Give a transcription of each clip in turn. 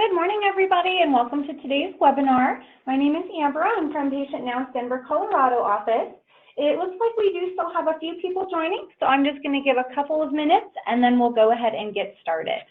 Good morning, everybody, and welcome to today's webinar. My name is Amber. I'm from PatientNOW's Denver, Colorado office. It looks like we do still have a few people joining, so I'm just going to give a couple of minutes, and then we'll go ahead and get started.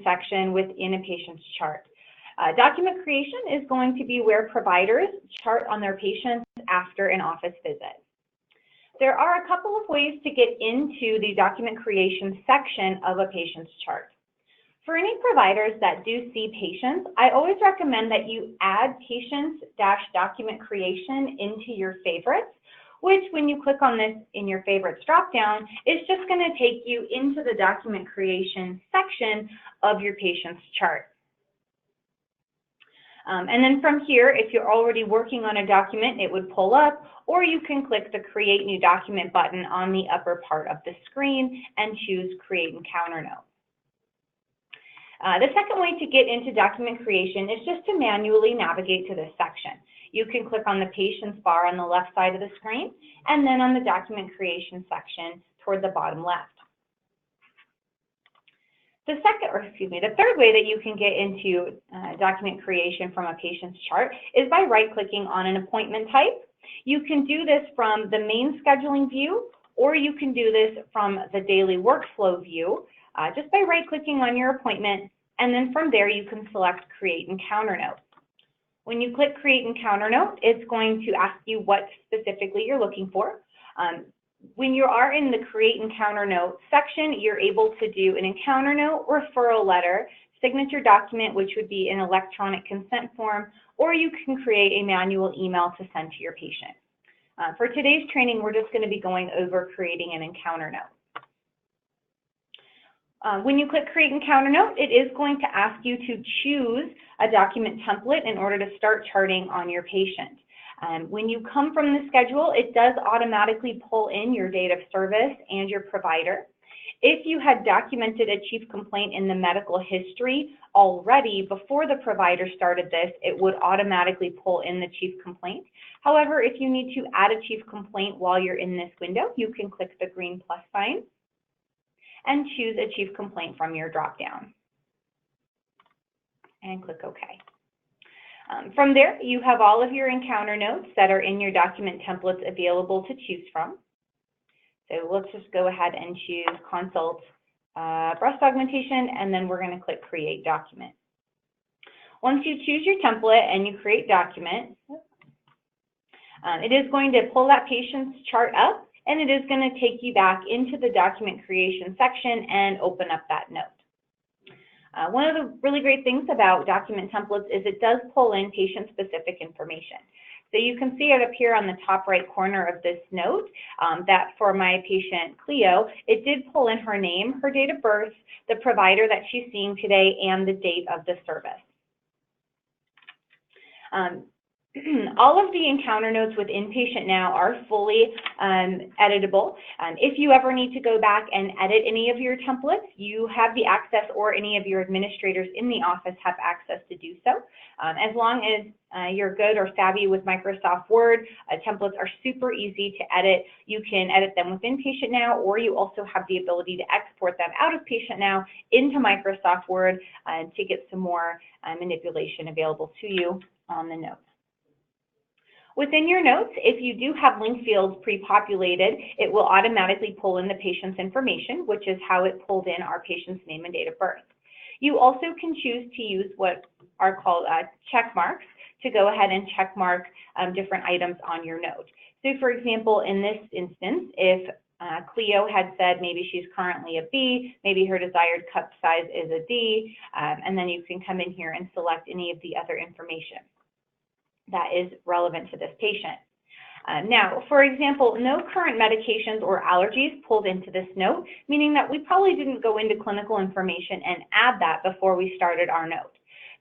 Section within a patient's chart. Document creation is going to be where providers chart on their patients after an office visit. There are a couple of ways to get into the document creation section of a patient's chart. For any providers that do see patients, I always recommend that you add patients-document creation into your favorites, which when you click on this in your favorites dropdown, is just going to take you into the document creation section of your patient's chart. And then from here, if you're already working on a document, it would pull up, or you can click the Create New Document button on the upper part of the screen and choose Create Encounter Note. The second way to get into document creation is just to manually navigate to this section. You can click on the Patients bar on the left side of the screen, and then on the Document Creation section toward the bottom left. The third way that you can get into document creation from a patient's chart is by right-clicking on an appointment type. You can do this from the main scheduling view, or you can do this from the daily workflow view, just by right-clicking on your appointment, and then from there you can select Create Encounter Note. When you click Create Encounter Note, it's going to ask you what specifically you're looking for. When you are in the Create Encounter Note section, you're able to do an encounter note, referral letter, signature document, which would be an electronic consent form, or you can create a manual email to send to your patient. For today's training, we're just going to be going over creating an encounter note. When you click Create Encounter Note, it is going to ask you to choose a document template in order to start charting on your patient. When you come from the schedule, it does automatically pull in your date of service and your provider. If you had documented a chief complaint in the medical history already before the provider started this, it would automatically pull in the chief complaint. However, if you need to add a chief complaint while you're in this window, you can click the green plus sign and choose a chief complaint from your dropdown. And click OK. From there, you have all of your encounter notes that are in your document templates available to choose from. So let's just go ahead and choose Consult Breast Augmentation, and then we're going to click Create Document. Once you choose your template and you create document, it is going to pull that patient's chart up, and it is going to take you back into the document creation section and open up that note. One of the really great things about document templates is it does pull in patient-specific information. So you can see it up here on the top right corner of this note that for my patient Cleo, it did pull in her name, her date of birth, the provider that she's seeing today, and the date of the service. All of the encounter notes within PatientNOW are fully editable. If you ever need to go back and edit any of your templates, you have the access, or any of your administrators in the office have access to do so. As long as you're good or savvy with Microsoft Word, templates are super easy to edit. You can edit them within PatientNOW, or you also have the ability to export them out of PatientNOW into Microsoft Word to get some more manipulation available to you on the notes. Within your notes, if you do have link fields pre-populated, it will automatically pull in the patient's information, which is how it pulled in our patient's name and date of birth. You also can choose to use what are called check marks to go ahead and check mark different items on your note. So for example, in this instance, if Cleo had said maybe she's currently a B, maybe her desired cup size is a D, and then you can come in here and select any of the other information that is relevant to this patient. Now, for example, no current medications or allergies pulled into this note, meaning that we probably didn't go into clinical information and add that before we started our note.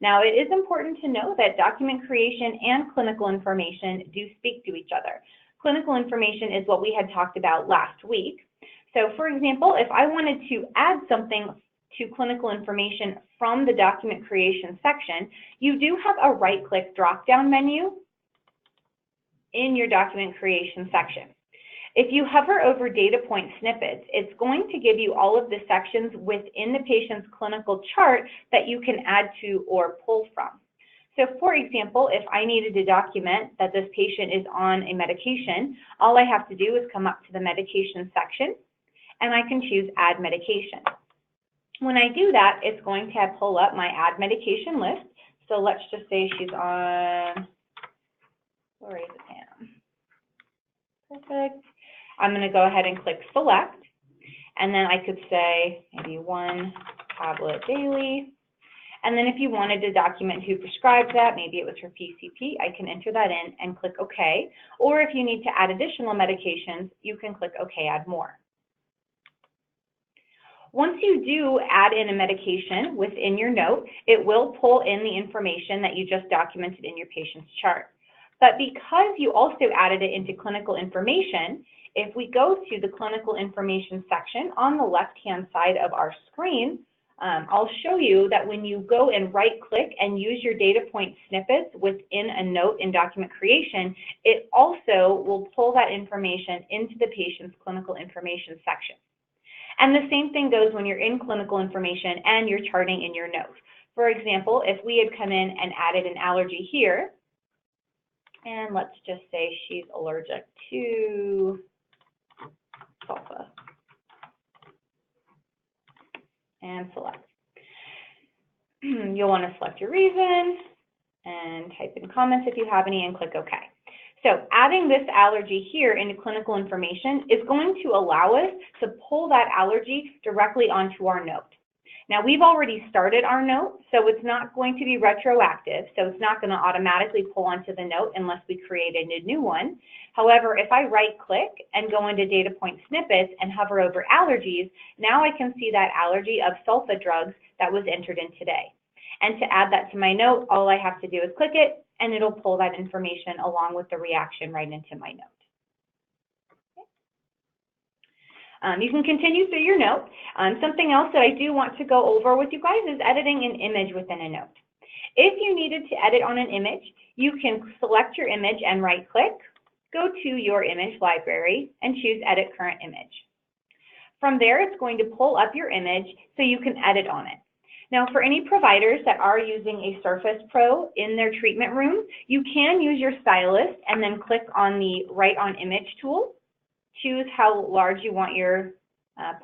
Now, it is important to know that document creation and clinical information do speak to each other. Clinical information is what we had talked about last week. So for example, if I wanted to add something to clinical information from the document creation section, you do have a right-click drop-down menu in your document creation section. If you hover over data point snippets, it's going to give you all of the sections within the patient's clinical chart that you can add to or pull from. So for example, if I needed to document that this patient is on a medication, all I have to do is come up to the medication section and I can choose add medication. When I do that, it's going to pull up my add medication list. So let's just say she's on lorazepam. Perfect. I'm going to go ahead and click select, and then I could say maybe 1 tablet daily. And then if you wanted to document who prescribed that, maybe it was her PCP, I can enter that in and click OK. Or if you need to add additional medications, you can click OK, add more. Once you do add in a medication within your note, it will pull in the information that you just documented in your patient's chart. But because you also added it into clinical information, if we go to the clinical information section on the left-hand side of our screen, I'll show you that when you go and right-click and use your data point snippets within a note in document creation, it also will pull that information into the patient's clinical information section. And the same thing goes when you're in clinical information and you're charting in your notes. For example, if we had come in and added an allergy here, and let's just say she's allergic to sulfa, and select. You'll want to select your reason and type in comments if you have any and click OK. So adding this allergy here into clinical information is going to allow us to pull that allergy directly onto our note. Now, we've already started our note, so it's not going to be retroactive, so it's not going to automatically pull onto the note unless we created a new one. However, if I right-click and go into data point snippets and hover over allergies, now I can see that allergy of sulfa drugs that was entered in today. And to add that to my note, all I have to do is click it, and it'll pull that information along with the reaction right into my note. You can continue through your note. Something else that I do want to go over with you guys is editing an image within a note. If you needed to edit on an image, you can select your image and right-click, go to your image library, and choose Edit Current Image. From there, it's going to pull up your image so you can edit on it. Now, for any providers that are using a Surface Pro in their treatment room, you can use your stylus and then click on the Write on Image tool. Choose how large you want your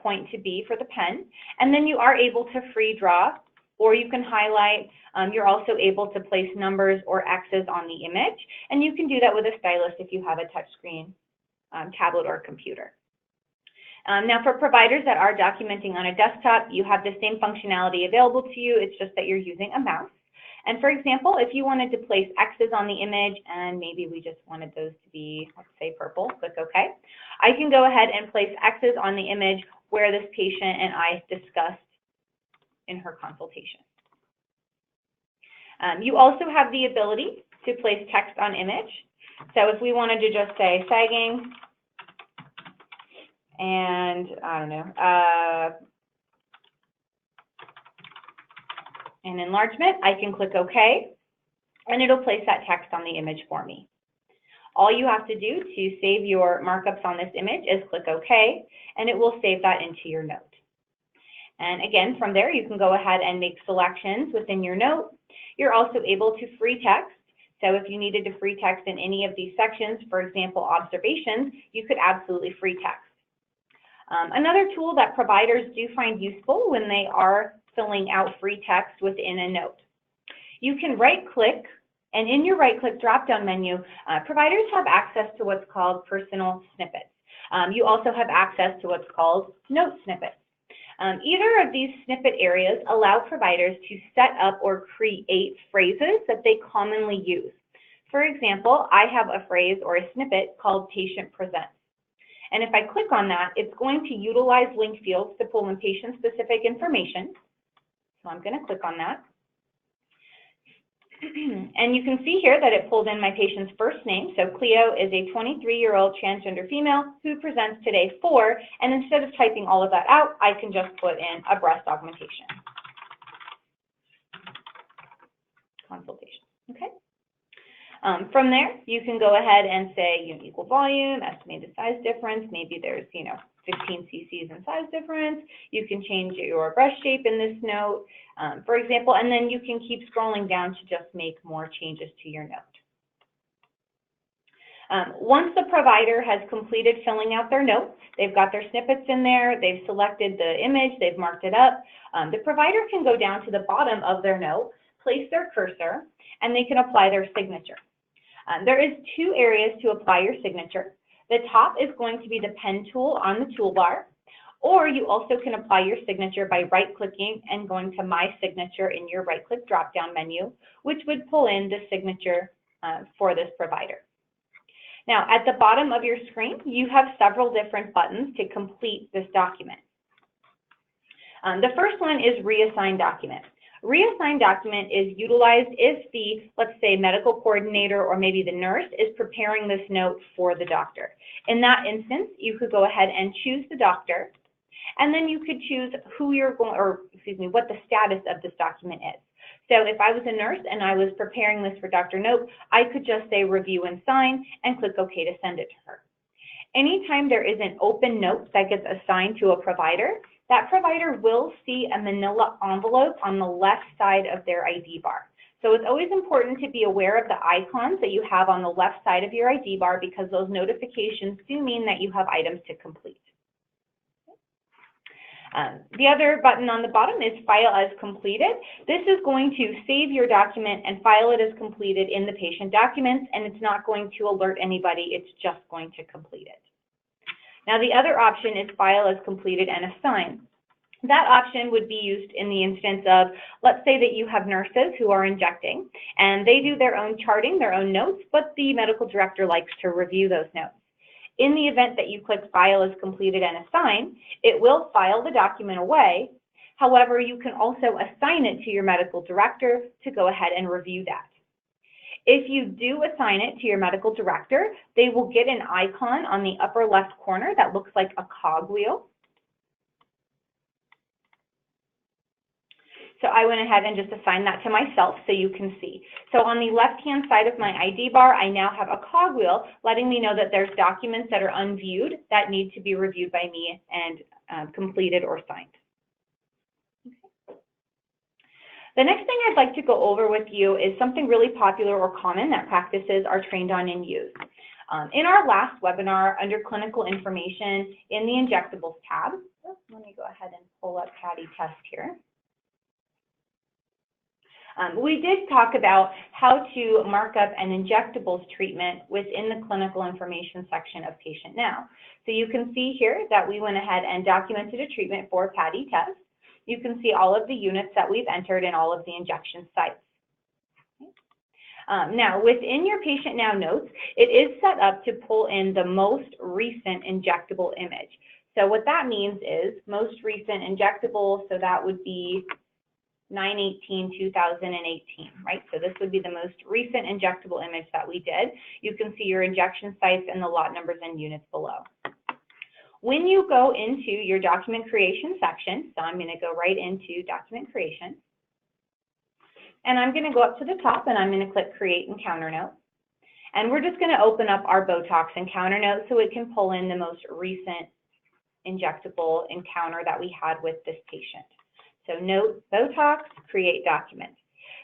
point to be for the pen, and then you are able to free draw, or you can highlight. You're also able to place numbers or X's on the image, and you can do that with a stylus if you have a touchscreen tablet or computer. Now, for providers that are documenting on a desktop, you have the same functionality available to you. It's just that you're using a mouse. And for example, if you wanted to place X's on the image, and maybe we just wanted those to be, let's say, purple, click OK. I can go ahead and place X's on the image where this patient and I discussed in her consultation. You also have the ability to place text on image. So if we wanted to just say sagging, and I don't know, an enlargement, I can click OK, and it'll place that text on the image for me. All you have to do to save your markups on this image is click OK, and it will save that into your note. And again, from there, you can go ahead and make selections within your note. You're also able to free text. So if you needed to free text in any of these sections, for example, observations, you could absolutely free text. Another tool that providers do find useful when they are filling out free text within a note. You can right-click, and in your right-click drop-down menu, providers have access to what's called personal snippets. You also have access to what's called note snippets. Either of these snippet areas allow providers to set up or create phrases that they commonly use. For example, I have a phrase or a snippet called patient presents. And if I click on that, it's going to utilize link fields to pull in patient-specific information. So I'm going to click on that. And you can see here that it pulled in my patient's first name. So Cleo is a 23-year-old transgender female who presents today for, and instead of typing all of that out, I can just put in a breast augmentation consultation, okay? From there, you can go ahead and say unit equal volume, estimated size difference. Maybe there's, 15 cc's in size difference. You can change your breast shape in this note, for example, and then you can keep scrolling down to just make more changes to your note. Once the provider has completed filling out their note, they've got their snippets in there, they've selected the image, they've marked it up, the provider can go down to the bottom of their note, place their cursor, and they can apply their signature. There is 2 areas to apply your signature. The top is going to be the pen tool on the toolbar, or you also can apply your signature by right-clicking and going to My Signature in your right-click drop-down menu, which would pull in the signature for this provider. Now, at the bottom of your screen, you have several different buttons to complete this document. The first one is Reassign Document. Reassign document is utilized if the, let's say, medical coordinator or maybe the nurse is preparing this note for the doctor. In that instance, you could go ahead and choose the doctor, and then you could choose who you're going, or excuse me, what the status of this document is. So if I was a nurse and I was preparing this for Dr. Note, I could just say review and sign and click OK to send it to her. Anytime there is an open note that gets assigned to a provider, that provider will see a manila envelope on the left side of their ID bar. So it's always important to be aware of the icons that you have on the left side of your ID bar, because those notifications do mean that you have items to complete. The other button on the bottom is File as Completed. This is going to save your document and file it as completed in the patient documents, and it's not going to alert anybody, it's just going to complete it. Now the other option is File as Completed and Assign. That option would be used in the instance of, let's say that you have nurses who are injecting, and they do their own charting, their own notes, but the medical director likes to review those notes. In the event that you click File as Completed and Assign, it will file the document away. However, you can also assign it to your medical director to go ahead and review that. If you do assign it to your medical director, they will get an icon on the upper left corner that looks like a cogwheel. So I went ahead and just assigned that to myself so you can see. So on the left-hand side of my ID bar, I now have a cogwheel letting me know that there's documents that are unviewed that need to be reviewed by me and completed or signed. Okay. The next thing I'd like to go over with you is something really popular or common that practices are trained on and use. In our last webinar under clinical information in the injectables tab, let me go ahead and pull up PatientNOW here. We did talk about how to mark up an injectables treatment within the clinical information section of PatientNOW. So you can see here that we went ahead and documented a treatment for PatientNOW. You can see all of the units that we've entered in all of the injection sites. Now, within your PatientNOW notes, it is set up to pull in the most recent injectable image. So what that means is most recent injectable, so that would be 9/18/2018, right? So this would be the most recent injectable image that we did. You can see your injection sites and the lot numbers and units below. When you go into your document creation section, so I'm going to go right into document creation, and I'm going to go up to the top and I'm going to click Create Encounter Note. And we're just going to open up our Botox encounter note so it can pull in the most recent injectable encounter that we had with this patient. So note Botox, create document.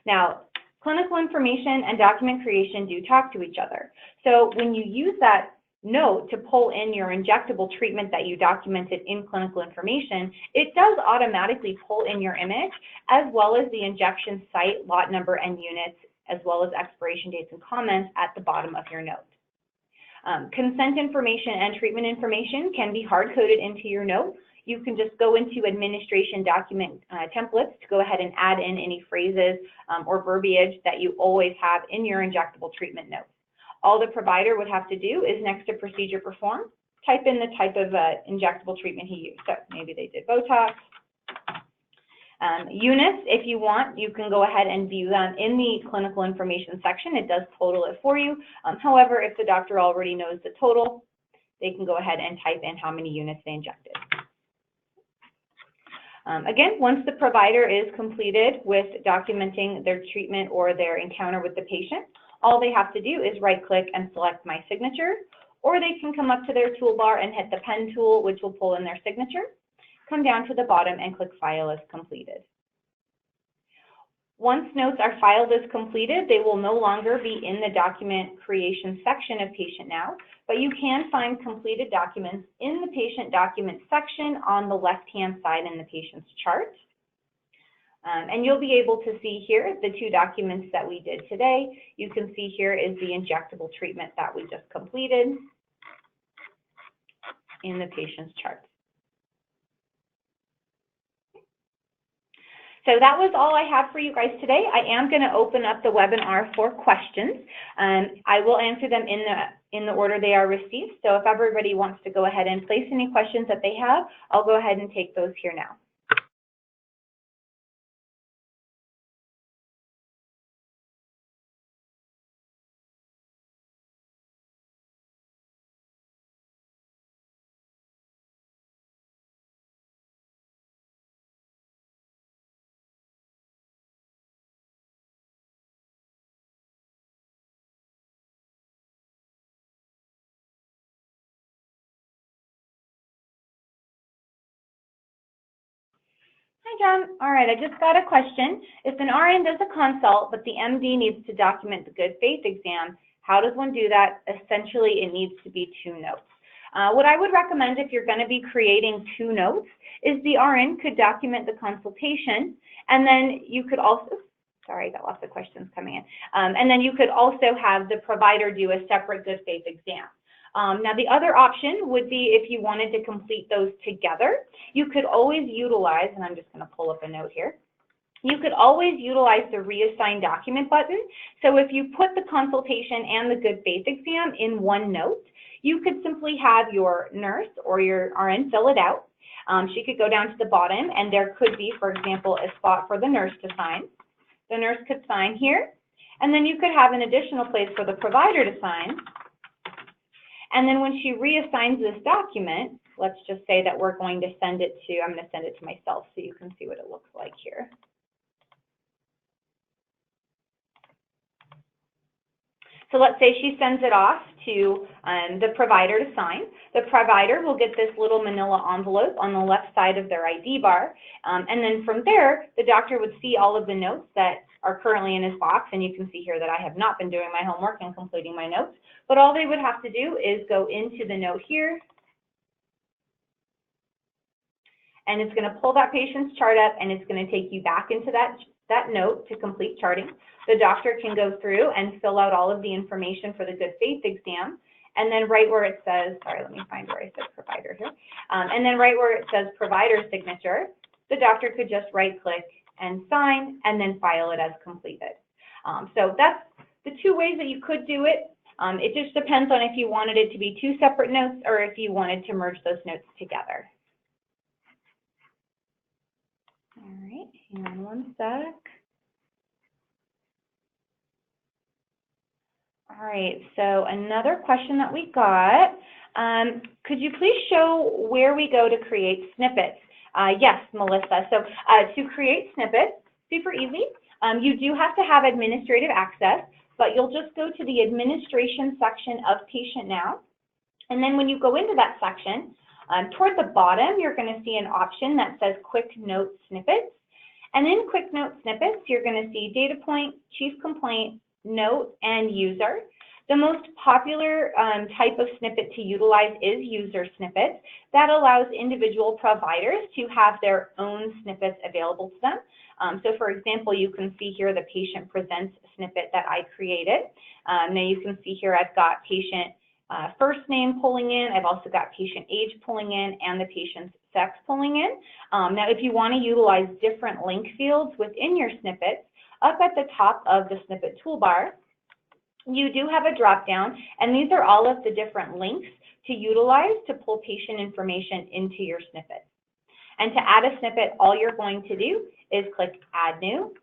Now, clinical information and document creation do talk to each other. So when you use that note to pull in your injectable treatment that you documented in clinical information, it does automatically pull in your image as well as the injection site, lot number, and units, as well as expiration dates and comments at the bottom of your note. Consent information and treatment information can be hard-coded into your note. You can just go into administration document templates to go ahead and add in any phrases or verbiage that you always have in your injectable treatment notes. All the provider would have to do is next to procedure performed, type in the type of injectable treatment he used. So maybe they did Botox. Units, if you want, you can go ahead and view them in the clinical information section. It does total it for you. However, if the doctor already knows the total, they can go ahead and type in how many units they injected. Again, once the provider is completed with documenting their treatment or their encounter with the patient, all they have to do is right-click and select My Signature, or they can come up to their toolbar and hit the pen tool, which will pull in their signature, come down to the bottom and click File as Completed. Once notes are filed as completed, they will no longer be in the document creation section of PatientNOW, but you can find completed documents in the patient document section on the left-hand side in the patient's chart. And you'll be able to see here the 2 documents that we did today. You can see here is the injectable treatment that we just completed in the patient's chart. So that was all I have for you guys today. I am going to open up the webinar for questions. I will answer them in the order they are received. So if everybody wants to go ahead and place any questions that they have, I'll go ahead and take those here now. Hi, John. All right, I just got a question. If an RN does a consult, but the MD needs to document the good faith exam, how does one do that? Essentially, it needs to be 2 notes. What I would recommend if you're going to be creating 2 notes is the RN could document the consultation, and then you could also, sorry, I got lots of questions coming in, and then you could also have the provider do a separate good faith exam. Now, the other option would be if you wanted to complete those together, you could always utilize, and I'm just going to pull up a note here, you could always utilize the reassign document button. So if you put the consultation and the good faith exam in one note, you could simply have your nurse or your RN fill it out. She could go down to the bottom, and there could be, for example, a spot for the nurse to sign. The nurse could sign here, and then you could have an additional place for the provider to sign. And then when she reassigns this document, let's just say that we're going to send it to, I'm going to send it to myself so you can see what it looks like here. So let's say she sends it off to the provider to sign. The provider will get this little manila envelope on the left side of their ID bar. And then from there, the doctor would see all of the notes that are currently in his box. And you can see here that I have not been doing my homework and completing my notes. But all they would have to do is go into the note here. And it's going to pull that patient's chart up, and it's going to take you back into that note to complete charting. The doctor can go through and fill out all of the information for the good faith exam. And then right where it says, sorry, let me find where I said provider here. And then right where it says provider signature, the doctor could just right click and sign and then file it as completed. So that's the 2 ways that you could do it. It just depends on if you wanted it to be 2 separate notes or if you wanted to merge those notes together. All right, hang on one sec. All right, so another question that we got, could you please show where we go to create snippets? Yes, Melissa. So to create snippets, super easy. You do have to have administrative access, but you'll just go to the administration section of PatientNOW. And then when you go into that section, toward the bottom, you're going to see an option that says Quick Note Snippets. And in Quick Note Snippets, you're going to see Data Point, Chief Complaint, Note, and User. The most popular type of snippet to utilize is user snippets. That allows individual providers to have their own snippets available to them. So for example, you can see here the patient presents snippet that I created. Now you can see here I've got patient first name pulling in, I've also got patient age pulling in, and the patient's sex pulling in. Now if you want to utilize different link fields within your snippets, up at the top of the snippet toolbar, you do have a drop down, and these are all of the different links to utilize to pull patient information into your snippet. And to add a snippet, all you're going to do is click Add New,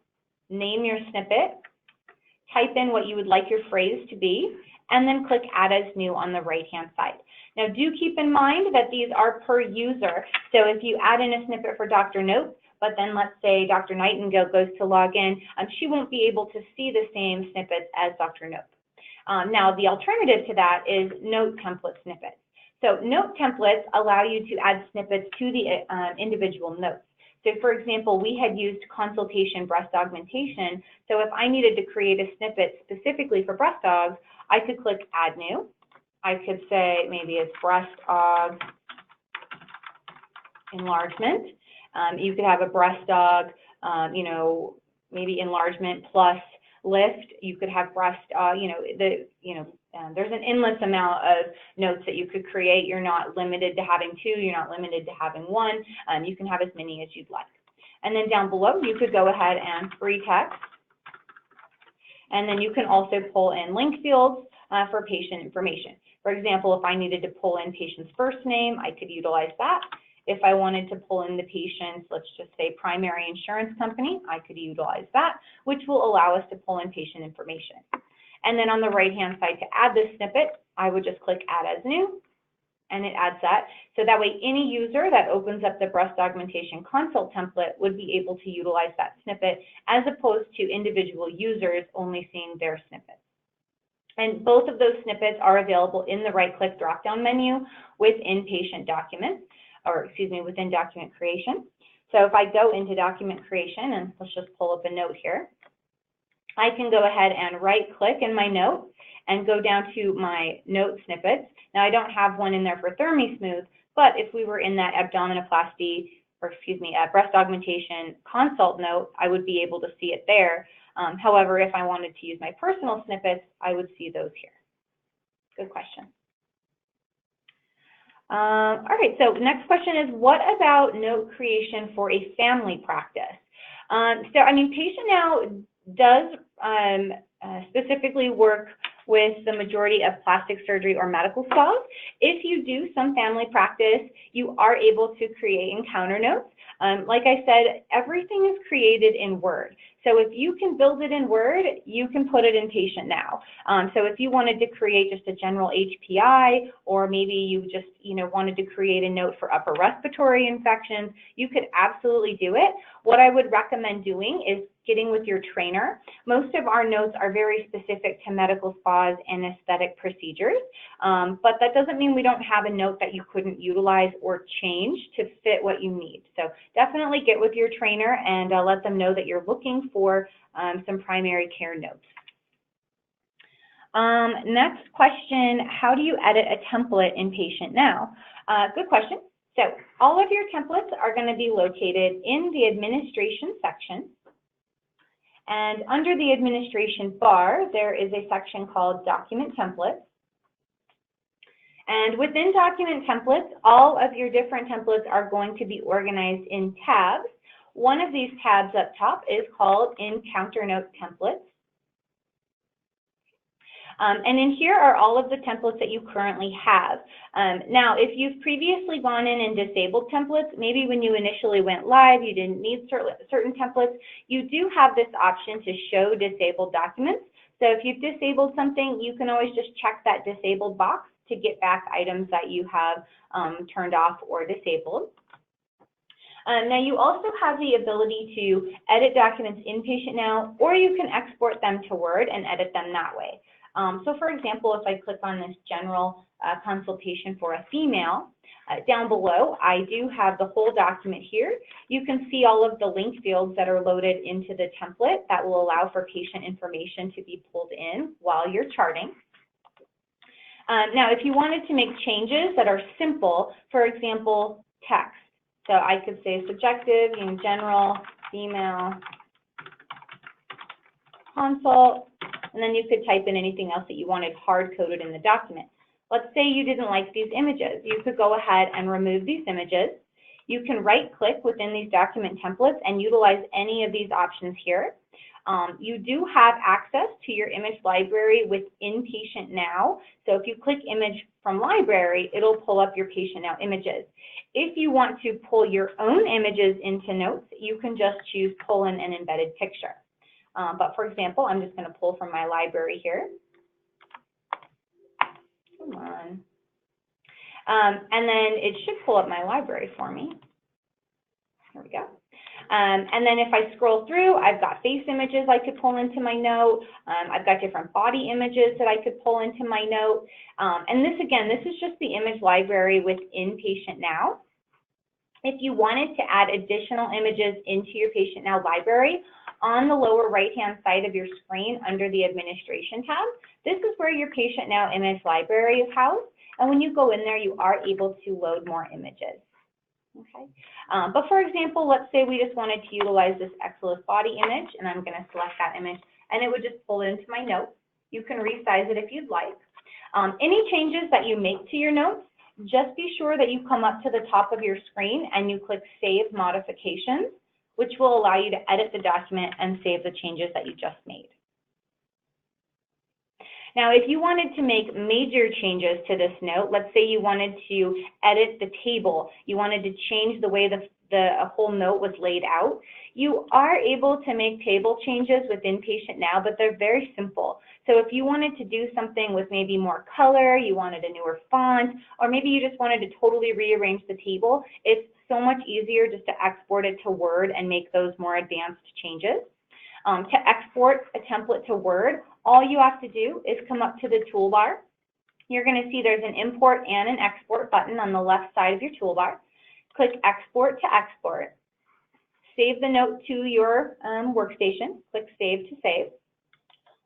name your snippet, type in what you would like your phrase to be, and then click Add as New on the right-hand side. Now, do keep in mind that these are per user. So if you add in a snippet for Dr. Nope, but then let's say Dr. Nightingale goes to log in, she won't be able to see the same snippets as Dr. Nope. Now, the alternative to that is note template snippets. So note templates allow you to add snippets to the individual notes. So for example, we had used consultation breast augmentation. So if I needed to create a snippet specifically for breast augs, I could click Add New. I could say maybe it's breast aug enlargement. You could have a breast aug, maybe enlargement plus lift. You could have breast, there's an endless amount of notes that you could create. You're not limited to having 2. You're not limited to having 1. You can have as many as you'd like. And then down below, you could go ahead and free text. And then you can also pull in link fields for patient information. For example, if I needed to pull in patient's first name, I could utilize that. If I wanted to pull in the patient's, let's just say, primary insurance company, I could utilize that, which will allow us to pull in patient information. And then on the right-hand side, to add this snippet, I would just click Add as New, and it adds that. So that way, any user that opens up the breast augmentation consult template would be able to utilize that snippet, as opposed to individual users only seeing their snippets. And both of those snippets are available in the right-click drop-down menu within patient documents, within document creation. So if I go into document creation, and let's just pull up a note here, I can go ahead and right-click in my note and go down to my note snippets. Now, I don't have one in there for ThermiSmooth, but if we were in that abdominoplasty, breast augmentation consult note, I would be able to see it there. However, if I wanted to use my personal snippets, I would see those here. Good question. All right, so next question is, what about note creation for a family practice? PatientNOW does specifically work with the majority of plastic surgery or medical spas. If you do some family practice, you are able to create encounter notes. Like I said, everything is created in Word. So if you can build it in Word, you can put it in PatientNOW. So if you wanted to create just a general HPI, or maybe you just wanted to create a note for upper respiratory infections, you could absolutely do it. What I would recommend doing is getting with your trainer. Most of our notes are very specific to medical spas and aesthetic procedures, but that doesn't mean we don't have a note that you couldn't utilize or change to fit what you need. So definitely get with your trainer and let them know that you're looking for some primary care notes. Next question, how do you edit a template in PatientNOW? Good question. So all of your templates are going to be located in the administration section. And under the administration bar, there is a section called Document Templates. And within Document Templates, all of your different templates are going to be organized in tabs. One of these tabs up top is called Encounter Note Templates. And in here are all of the templates that you currently have. Now, if you've previously gone in and disabled templates, maybe when you initially went live, you didn't need certain templates, you do have this option to show disabled documents. So if you've disabled something, you can always just check that disabled box to get back items that you have turned off or disabled. Now, you also have the ability to edit documents in PatientNOW, or you can export them to Word and edit them that way. So for example, if I click on this general consultation for a female, down below, I do have the whole document here. You can see all of the link fields that are loaded into the template that will allow for patient information to be pulled in while you're charting. Now, if you wanted to make changes that are simple, for example, text. So I could say subjective, general, female, consult, and then you could type in anything else that you wanted hard-coded in the document. Let's say you didn't like these images. You could go ahead and remove these images. You can right-click within these document templates and utilize any of these options here. You do have access to your image library within PatientNOW. So if you click Image from library, it'll pull up your PatientNOW images. If you want to pull your own images into notes, you can just choose pull in an embedded picture. But for example, I'm just going to pull from my library here. Come on. And then it should pull up my library for me. Here we go. And then if I scroll through, I've got face images I could pull into my note. I've got different body images that I could pull into my note. And this, again, this is just the image library within PatientNOW. If you wanted to add additional images into your PatientNOW library, on the lower right-hand side of your screen under the Administration tab, this is where your PatientNOW image library is housed. And when you go in there, you are able to load more images. Okay. But for example, let's say we just wanted to utilize this Exilus body image, and I'm going to select that image, and it would just pull it into my notes. You can resize it if you'd like. Any changes that you make to your notes, just be sure that you come up to the top of your screen and you click Save Modifications, which will allow you to edit the document and save the changes that you just made. Now, if you wanted to make major changes to this note, let's say you wanted to edit the table, you wanted to change the way the whole note was laid out, you are able to make table changes within PatientNOW, but they're very simple. So if you wanted to do something with maybe more color, you wanted a newer font, or maybe you just wanted to totally rearrange the table, it's so much easier just to export it to Word and make those more advanced changes. To export a template to Word, all you have to do is come up to the toolbar. You're going to see there's an import and an export button on the left side of your toolbar. Click Export to Export. Save the note to your workstation. Click Save to Save.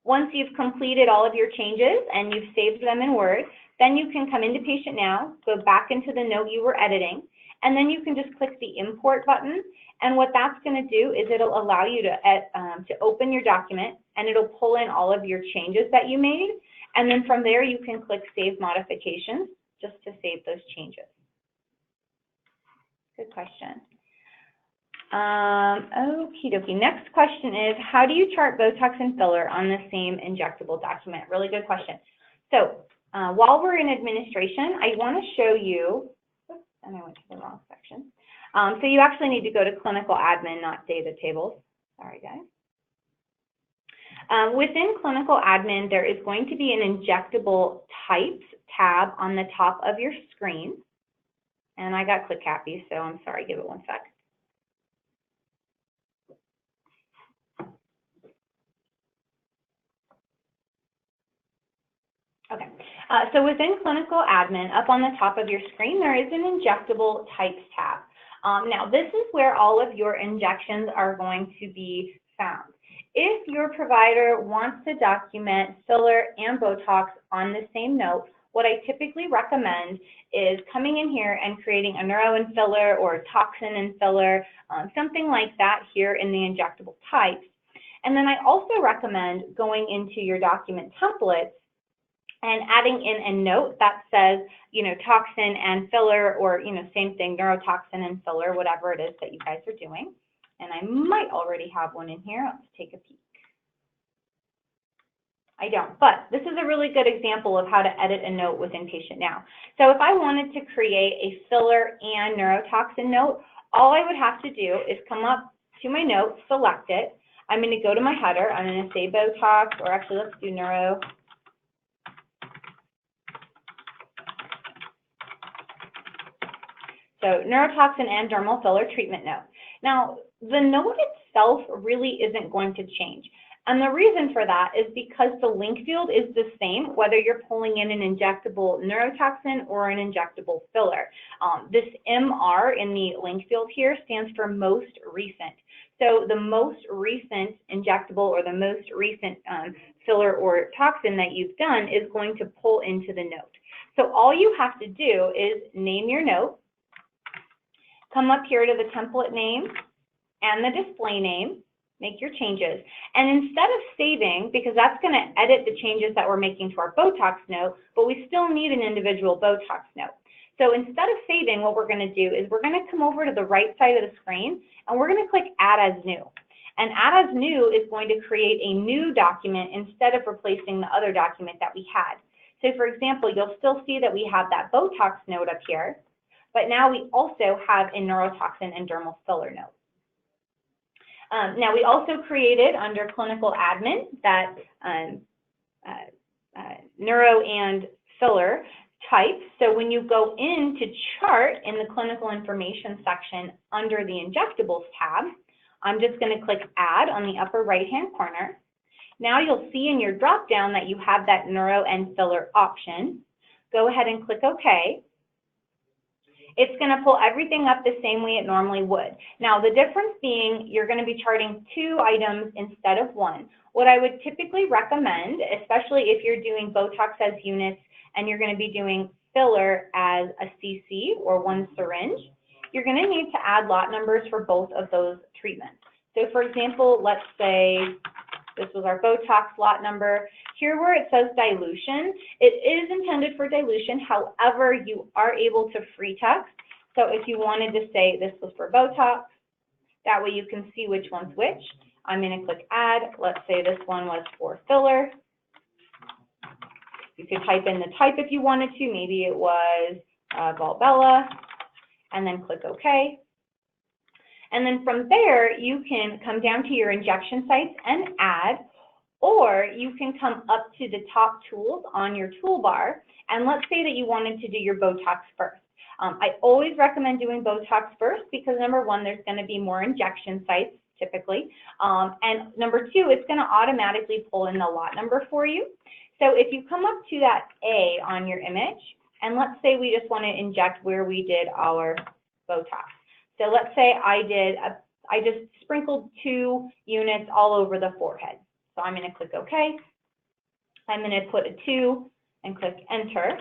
Once you've completed all of your changes and you've saved them in Word, then you can come into PatientNOW, go back into the note you were editing, and then you can just click the Import button. And what that's going to do is it'll allow you to open your document, and it'll pull in all of your changes that you made. And then from there, you can click Save Modifications just to save those changes. Good question. Okie dokie. Next question is, how do you chart Botox and filler on the same injectable document? Really good question. So while we're in administration, I want to show you, oops, and I went to the wrong section. So you actually need to go to clinical admin, not data tables. Sorry, guys. Within clinical admin, there is going to be an injectable types tab on the top of your screen. And I got click happy, so I'm sorry, give it one sec. Okay, so within clinical admin, up on the top of your screen, there is an injectable types tab. Now, this is where all of your injections are going to be found. If your provider wants to document filler and Botox on the same note, what I typically recommend is coming in here and creating a neuro and filler or toxin and filler, something like that here in the injectable types. And then I also recommend going into your document templates and adding in a note that says, you know, toxin and filler, or, you know, same thing, neurotoxin and filler, whatever it is that you guys are doing. And I might already have one in here. Let's take a peek. I don't, but this is a really good example of how to edit a note within PatientNOW. So if I wanted to create a filler and neurotoxin note, all I would have to do is come up to my note, select it. I'm going to go to my header. I'm going to say Botox, or actually let's do neuro. So neurotoxin and dermal filler treatment note. Now, the note itself really isn't going to change. And the reason for that is because the link field is the same, whether you're pulling in an injectable neurotoxin or an injectable filler. This MR in the link field here stands for most recent. So the most recent injectable or the most recent filler or toxin that you've done is going to pull into the note. So all you have to do is name your note, come up here to the template name and the display name, make your changes. And instead of saving, because that's going to edit the changes that we're making to our Botox note, but we still need an individual Botox note. So instead of saving, what we're going to do is we're going to come over to the right side of the screen and we're going to click Add as New. And Add as New is going to create a new document instead of replacing the other document that we had. So for example, you'll still see that we have that Botox note up here, but now we also have a neurotoxin and dermal filler note. Now we also created under clinical admin that neuro and filler types. So when you go into chart in the clinical information section under the injectables tab, I'm just going to click add on the upper right hand corner. Now you'll see in your drop down that you have that neuro and filler option. Go ahead and click OK. It's going to pull everything up the same way it normally would. Now the difference being you're going to be charting 2 items instead of 1. What I would typically recommend, especially if you're doing Botox as units and you're going to be doing filler as a cc or 1 syringe, you're going to need to add lot numbers for both of those treatments. So for example, let's say this was our Botox lot number. Here where it says dilution, it is intended for dilution. However, you are able to free text. So if you wanted to say this was for Botox, that way you can see which one's which. I'm going to click add. Let's say this one was for filler. You could type in the type if you wanted to. Maybe it was Volbella, and then click OK. And then from there, you can come down to your injection sites and add, or you can come up to the top tools on your toolbar, and let's say that you wanted to do your Botox first. I always recommend doing Botox first because number 1, there's going to be more injection sites typically, and number 2, it's going to automatically pull in the lot number for you. So if you come up to that A on your image, and let's say we just want to inject where we did our Botox. So let's say I just sprinkled 2 units all over the forehead. So I'm going to click OK. I'm going to put a 2 and click enter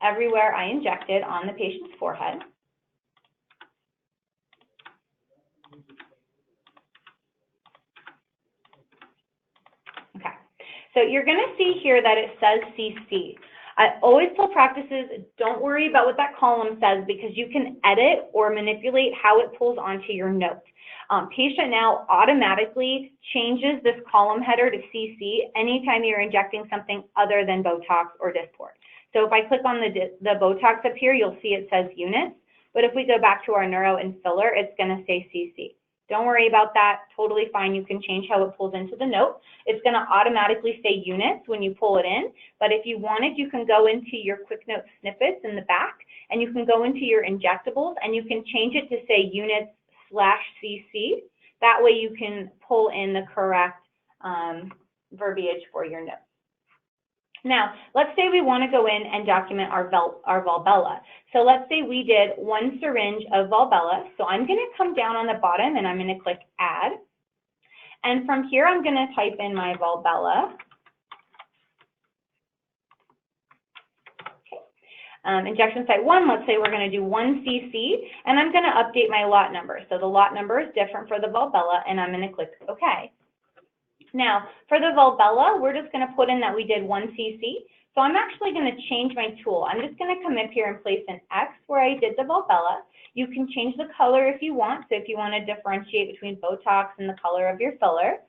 everywhere I injected on the patient's forehead. Okay, so you're going to see here that it says CC. I always tell practices, don't worry about what that column says because you can edit or manipulate how it pulls onto your note. PatientNOW automatically changes this column header to CC anytime you're injecting something other than Botox or Dysport. So if I click on the Botox up here, you'll see it says units. But if we go back to our neuro and filler, it's going to say CC. Don't worry about that. Totally fine. You can change how it pulls into the note. It's going to automatically say units when you pull it in. But if you wanted, you can go into your quick note snippets in the back, and you can go into your injectables, and you can change it to say units/CC. That way you can pull in the correct verbiage for your note. Now, let's say we want to go in and document our Volbella. So let's say we did 1 syringe of Volbella. So I'm going to come down on the bottom and I'm going to click add. And from here, I'm going to type in my Volbella. Okay. Injection site 1, let's say we're going to do 1 cc, and I'm going to update my lot number. So the lot number is different for the Volbella, and I'm going to click OK. Now, for the Volbella, we're just going to put in that we did 1 cc. So I'm actually going to change my tool. I'm just going to come up here and place an X where I did the Volbella. You can change the color if you want. So if you want to differentiate between Botox and the color of your filler,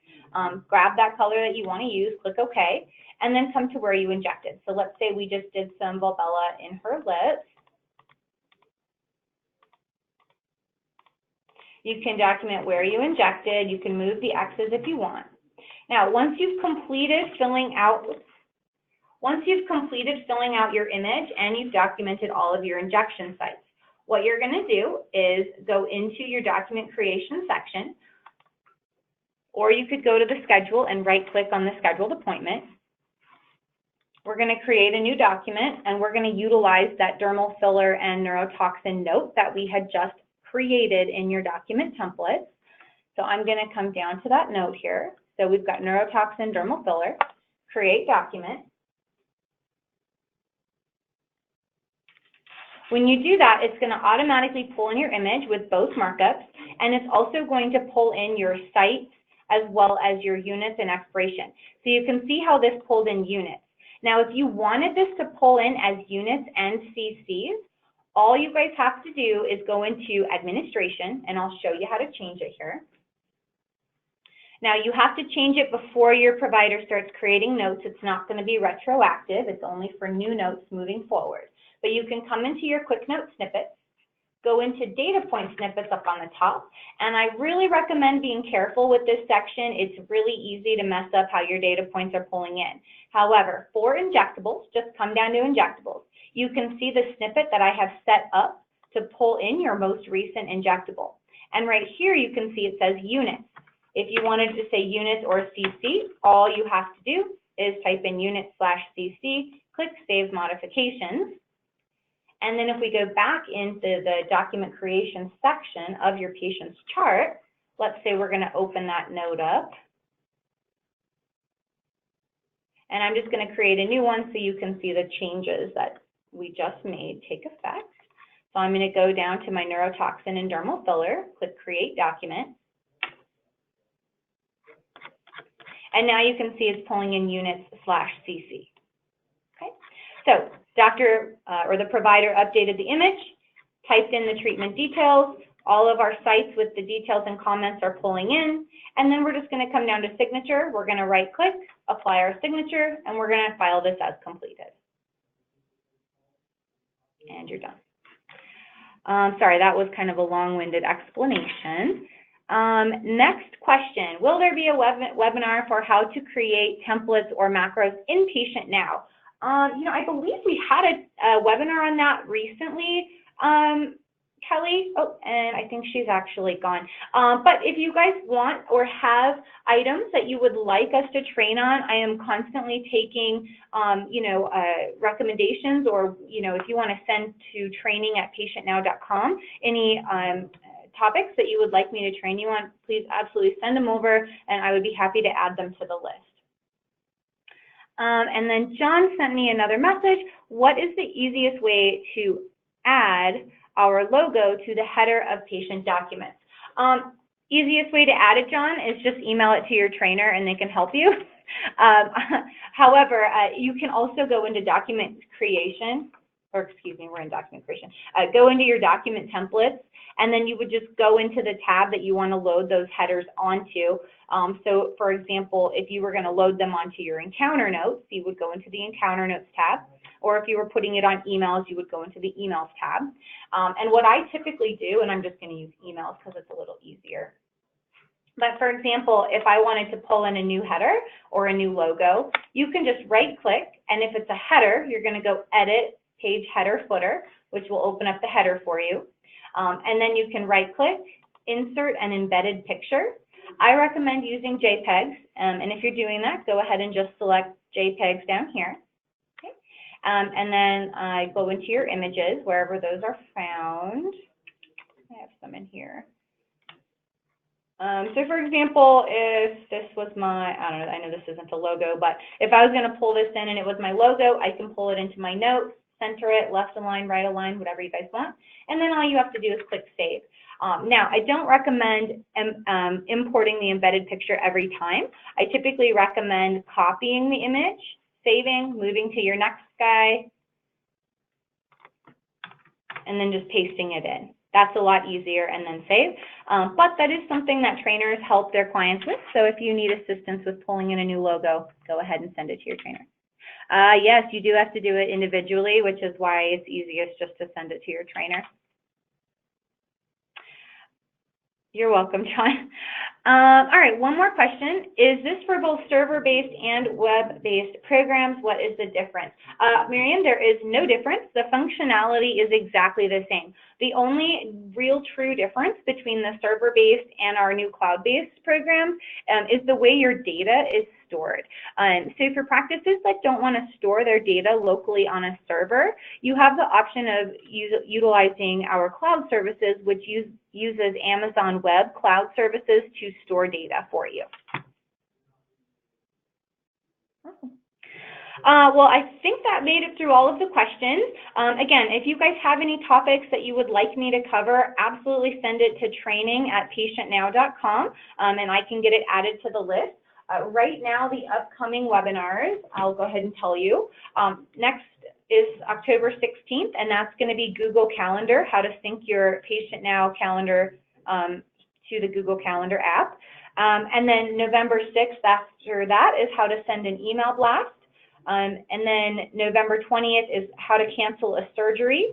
grab that color that you want to use, click OK, and then come to where you injected. So let's say we just did some Volbella in her lips. You can document where you injected. You can move the X's if you want. Now, once you've completed filling out your image and you've documented all of your injection sites, what you're going to do is go into your document creation section, or you could go to the schedule and right-click on the scheduled appointment. We're going to create a new document, and we're going to utilize that dermal filler and neurotoxin note that we had just created in your document template. So I'm going to come down to that note here. So we've got neurotoxin, dermal filler, create document. When you do that, it's going to automatically pull in your image with both markups, and it's also going to pull in your site as well as your units and expiration. So you can see how this pulled in units. Now, if you wanted this to pull in as units and CCs, all you guys have to do is go into administration, and I'll show you how to change it here. Now, you have to change it before your provider starts creating notes. It's not going to be retroactive. It's only for new notes moving forward. But you can come into your quick note snippets, go into data point snippets up on the top, and I really recommend being careful with this section. It's really easy to mess up how your data points are pulling in. However, for injectables, just come down to injectables. You can see the snippet that I have set up to pull in your most recent injectable. And right here you can see it says units. If you wanted to say units or CC, all you have to do is type in units/CC, click Save Modifications. And then if we go back into the document creation section of your patient's chart, let's say we're going to open that note up. And I'm just going to create a new one so you can see the changes that we just made take effect. So I'm going to go down to my neurotoxin and dermal filler, click Create Document. And now you can see it's pulling in units/CC. Okay, so doctor or the provider updated the image, typed in the treatment details. All of our sites with the details and comments are pulling in. And then we're just going to come down to signature. We're going to right click, apply our signature, and we're going to file this as completed. And you're done. Sorry, that was kind of a long-winded explanation. Next question, will there be a webinar for how to create templates or macros in PatientNOW? You know, I believe we had a webinar on that recently, Kelly. Oh, and I think she's actually gone. But if you guys want or have items that you would like us to train on, I am constantly taking, you know, recommendations, or, you know, if you want to send to training@patientnow.com, any topics that you would like me to train you on, please absolutely send them over, and I would be happy to add them to the list. And then John sent me another message. What is the easiest way to add our logo to the header of patient documents? Easiest way to add it, John, is just email it to your trainer and they can help you. However, you can also go into document creation, or excuse me, we're in document creation. Go into your document templates, and then you would just go into the tab that you want to load those headers onto. So for example, if you were going to load them onto your encounter notes, you would go into the encounter notes tab, or if you were putting it on emails, you would go into the emails tab. And what I typically do, and I'm just going to use emails because it's a little easier. But for example, if I wanted to pull in a new header or a new logo, you can just right click, and if it's a header, you're going to go edit page header footer, which will open up the header for you. And then you can right click, insert an embedded picture. I recommend using JPEGs, and if you're doing that, go ahead and just select JPEGs down here. Okay. And then go into your images, wherever those are found. I have some in here. So for example, if this was my, I don't know, I know this isn't a logo, but if I was going to pull this in and it was my logo, I can pull it into my notes, center it, left align, right align, whatever you guys want. And then all you have to do is click save. Now, I don't recommend importing the embedded picture every time. I typically recommend copying the image, saving, moving to your next guy, and then just pasting it in. That's a lot easier, and then save. But that is something that trainers help their clients with. So if you need assistance with pulling in a new logo, go ahead and send it to your trainer. Yes, you do have to do it individually, which is why it's easiest just to send it to your trainer. You're welcome, John. All right, one more question. Is this for both server-based and web-based programs? What is the difference? Miriam, there is no difference. The functionality is exactly the same. The only real true difference between the server-based and our new cloud-based programs is the way your data is stored. So for practices that don't want to store their data locally on a server, you have the option of utilizing our cloud services, which uses Amazon Web Cloud Services to store data for you. Well, I think that made it through all of the questions. Again, if you guys have any topics that you would like me to cover, absolutely send it to training@patientnow.com, and I can get it added to the list. Right now, the upcoming webinars, I'll go ahead and tell you. Next is October 16th, and that's going to be Google Calendar, how to sync your PatientNOW calendar to the Google Calendar app. And then November 6th after that is how to send an email blast. And then November 20th is how to cancel a surgery.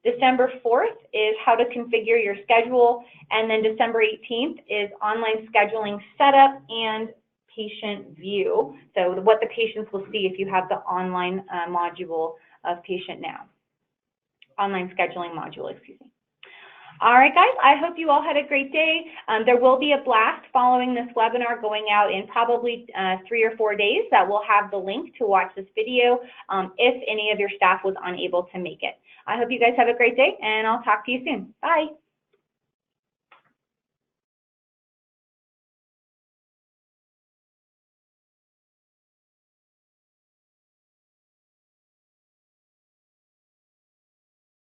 December 4th is how to configure your schedule. And then December 18th is online scheduling setup and patient view. So what the patients will see if you have the online module of PatientNOW. Online scheduling module, excuse me. All right, guys, I hope you all had a great day. There will be a blast following this webinar going out in probably 3 or 4 days that will have the link to watch this video if any of your staff was unable to make it. I hope you guys have a great day, and I'll talk to you soon. Bye.